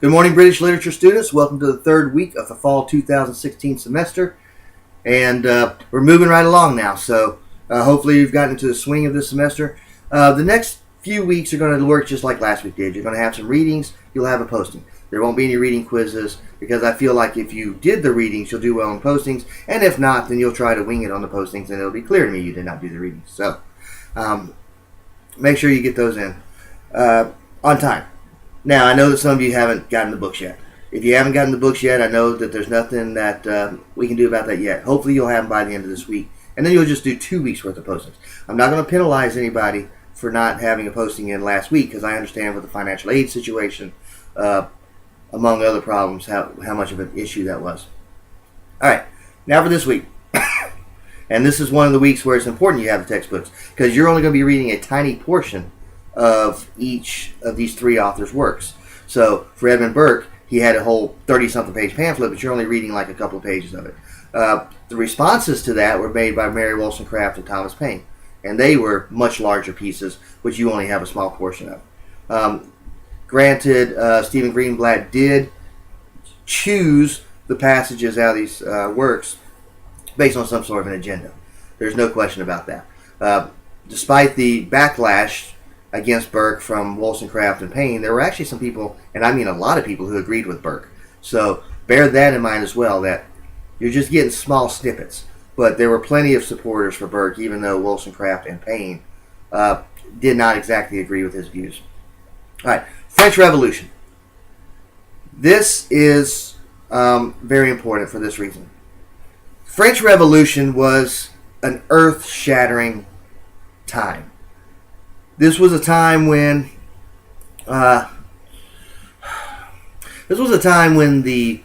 Good morning, British literature students. Welcome to the third week of the fall 2016 semester. And we're moving right along now, so hopefully you've gotten into the swing of this semester. The next few weeks are going to work just like last week did. You're going to have some readings, you'll have a posting. There won't be any reading quizzes because I feel like if you did the readings, you'll do well on postings. And if not, then you'll try to wing it on the postings and it'll be clear to me you did not do the readings. So make sure you get those in on time. Now, I know that some of you haven't gotten the books yet. If you haven't gotten the books yet, I know that there's nothing that we can do about that yet. Hopefully you'll have them by the end of this week. And then you'll just do 2 weeks worth of postings. I'm not going to penalize anybody for not having a posting in last week because I understand with the financial aid situation, among other problems, how much of an issue that was. All right, now for this week. And this is one of the weeks where it's important you have the textbooks because you're only going to be reading a tiny portion of each of these three authors' works. So for Edmund Burke, he had a whole 30-something page pamphlet, but you're only reading like a couple of pages of it. The responses to that were made by Mary Wollstonecraft and Thomas Paine, and they were much larger pieces, which you only have a small portion of. Granted, Stephen Greenblatt did choose the passages out of these works based on some sort of an agenda. There's no question about that. Despite the backlash against Burke from Wollstonecraft and Paine, there were actually some people, and I mean a lot of people, who agreed with Burke. So bear that in mind as well, that you're just getting small snippets. But there were plenty of supporters for Burke, even though Wollstonecraft and Paine did not exactly agree with his views. All right, French Revolution. This is very important for this reason. French Revolution was an earth-shattering time. This was a time when the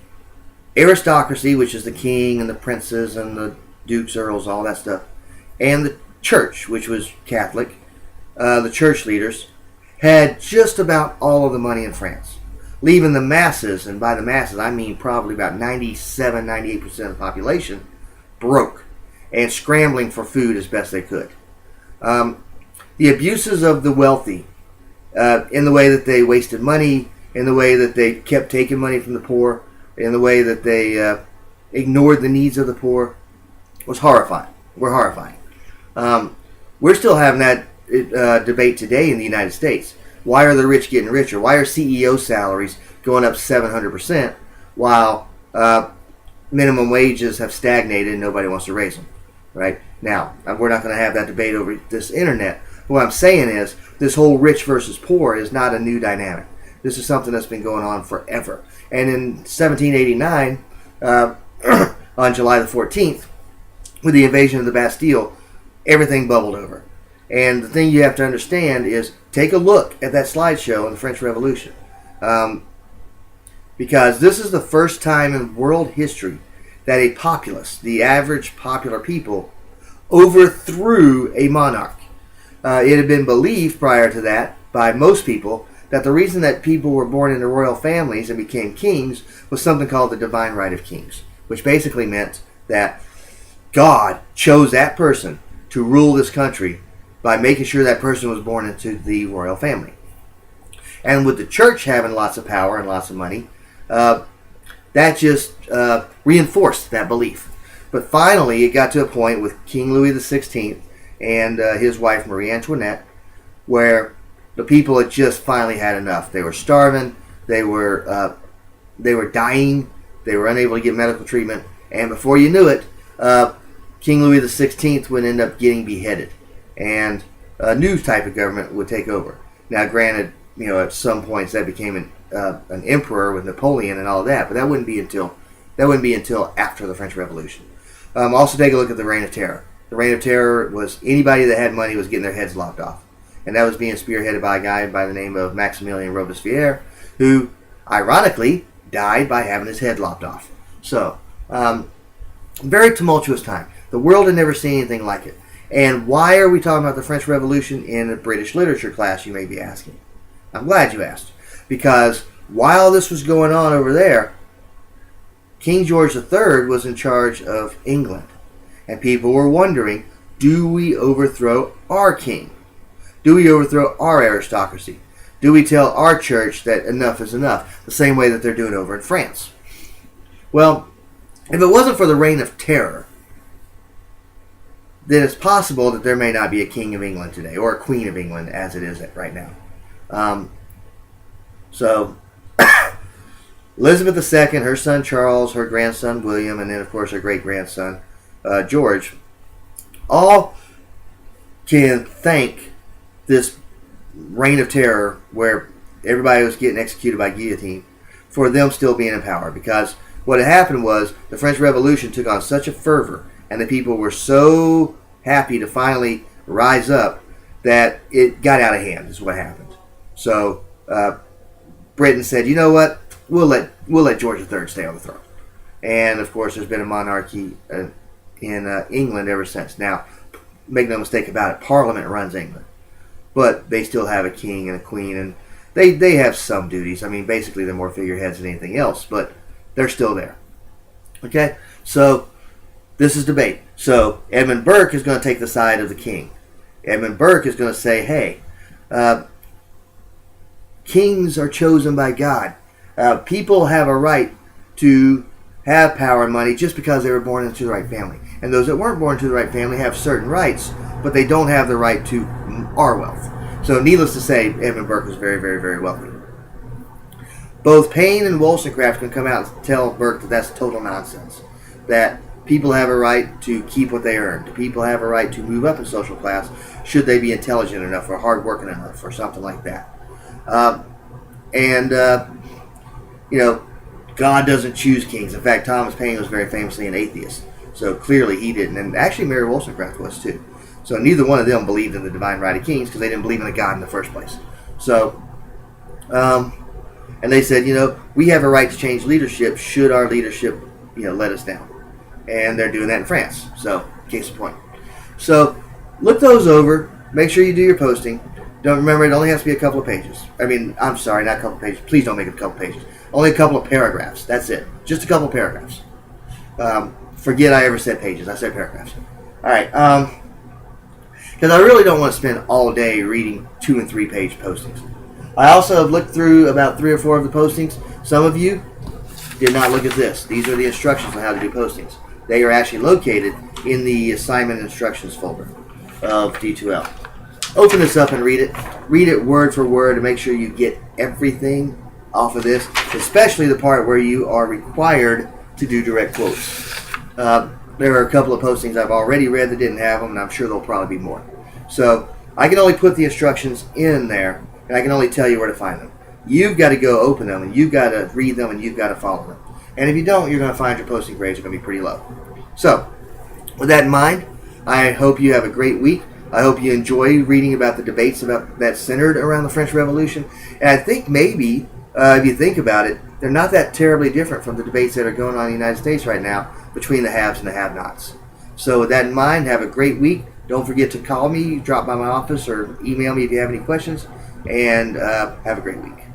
aristocracy, which is the king and the princes and the dukes, earls, all that stuff, and the church, which was Catholic, the church leaders, had just about all of the money in France, leaving the masses, and by the masses I mean probably about 97-98% of the population, broke and scrambling for food as best they could. The abuses of the wealthy, in the way that they wasted money, in the way that they kept taking money from the poor, in the way that they ignored the needs of the poor, was horrifying. We're horrifying. We're still having that debate today in the United States. Why are the rich getting richer? Why are CEO salaries going up 700% while minimum wages have stagnated and nobody wants to raise them? Right? Now, we're not going to have that debate over this internet. What I'm saying is, this whole rich versus poor is not a new dynamic. This is something that's been going on forever. And in 1789, on July the 14th, with the invasion of the Bastille, everything bubbled over. And the thing you have to understand is, take a look at that slideshow on the French Revolution. Because this is the first time in world history that a populace, the average popular people, overthrew a monarch. It had been believed prior to that by most people that the reason that people were born into royal families and became kings was something called the divine right of kings, which basically meant that God chose that person to rule this country by making sure that person was born into the royal family. And with the church having lots of power and lots of money, that just reinforced that belief. But finally, it got to a point with King Louis XVI and his wife Marie Antoinette, where the people had just finally had enough. They were starving, they were dying, they were unable to get medical treatment, and before you knew it, King Louis XVI would end up getting beheaded, and a new type of government would take over. Now, granted, at some points that became an emperor with Napoleon and all of that, but that wouldn't be until after the French Revolution. Also, take a look at the Reign of Terror. The Reign of Terror was anybody that had money was getting their heads lopped off. And that was being spearheaded by a guy by the name of Maximilien Robespierre, who, ironically, died by having his head lopped off. So, very tumultuous time. The world had never seen anything like it. And why are we talking about the French Revolution in a British literature class, you may be asking? I'm glad you asked. Because while this was going on over there, King George III was in charge of England. And people were wondering, do we overthrow our king? Do we overthrow our aristocracy? do we tell our church that enough is enough, the same way that they're doing over in France? Well, if it wasn't for the reign of terror, then it's possible that there may not be a king of England today, or a queen of England as it is right now. So, Elizabeth II, her son Charles, her grandson William, and then of course her great-grandson George, all can thank this reign of terror where everybody was getting executed by guillotine for them still being in power. Because what had happened was the French Revolution took on such a fervor, and the people were so happy to finally rise up that it got out of hand, is what happened. So Britain said, you know what, we'll let George III stay on the throne. And of course there's been a monarchy in England ever since. Now, make no mistake about it, Parliament runs England, but they still have a king and a queen, and they have some duties. I mean, basically they're more figureheads than anything else, but they're still there. Okay, so this is debate. So Edmund Burke is going to take the side of the king. Edmund Burke is going to say, hey, kings are chosen by God. People have a right to have power and money just because they were born into the right family. And those that weren't born into the right family have certain rights, but they don't have the right to our wealth. So needless to say, Edmund Burke was very, very, very wealthy. Both Paine and Wollstonecraft can come out and tell Burke that that's total nonsense. That people have a right to keep what they earn. People have a right to move up in social class should they be intelligent enough or hardworking enough or something like that. You know, God doesn't choose kings. In fact, Thomas Paine was very famously an atheist. So clearly he didn't. And actually Mary Wollstonecraft was too. So neither one of them believed in the divine right of kings because they didn't believe in a God in the first place. So, and they said, you know, we have a right to change leadership should our leadership, you know, let us down. And they're doing that in France. So, case in point. So, look those over. Make sure you do your posting. Don't remember, it only has to be a couple of pages. I mean, I'm sorry, not a couple of pages. Please don't make it a couple of pages. Only a couple of paragraphs. That's it. Just a couple of paragraphs. Forget I ever said pages. I said paragraphs. All right. Because I really don't want to spend all day reading 2- and 3-page postings. I also have looked through about 3 or 4 of the postings. Some of you did not look at this. These are the instructions on how to do postings. They are actually located in the assignment instructions folder of D2L. Open this up and read it. Read it word for word to make sure you get everything off of this, especially the part where you are required to do direct quotes. There are a couple of postings I've already read that didn't have them, and I'm sure there'll probably be more. So I can only put the instructions in there, and I can only tell you where to find them. You've got to go open them, and you've got to read them, and you've got to follow them. And if you don't, you're going to find your posting grades are going to be pretty low. So, with that in mind, I hope you have a great week. I hope you enjoy reading about the debates about that centered around the French Revolution. And I think maybe, if you think about it, they're not that terribly different from the debates that are going on in the United States right now between the haves and the have-nots. So with that in mind, have a great week. Don't forget to call me, drop by my office, or email me if you have any questions. And have a great week.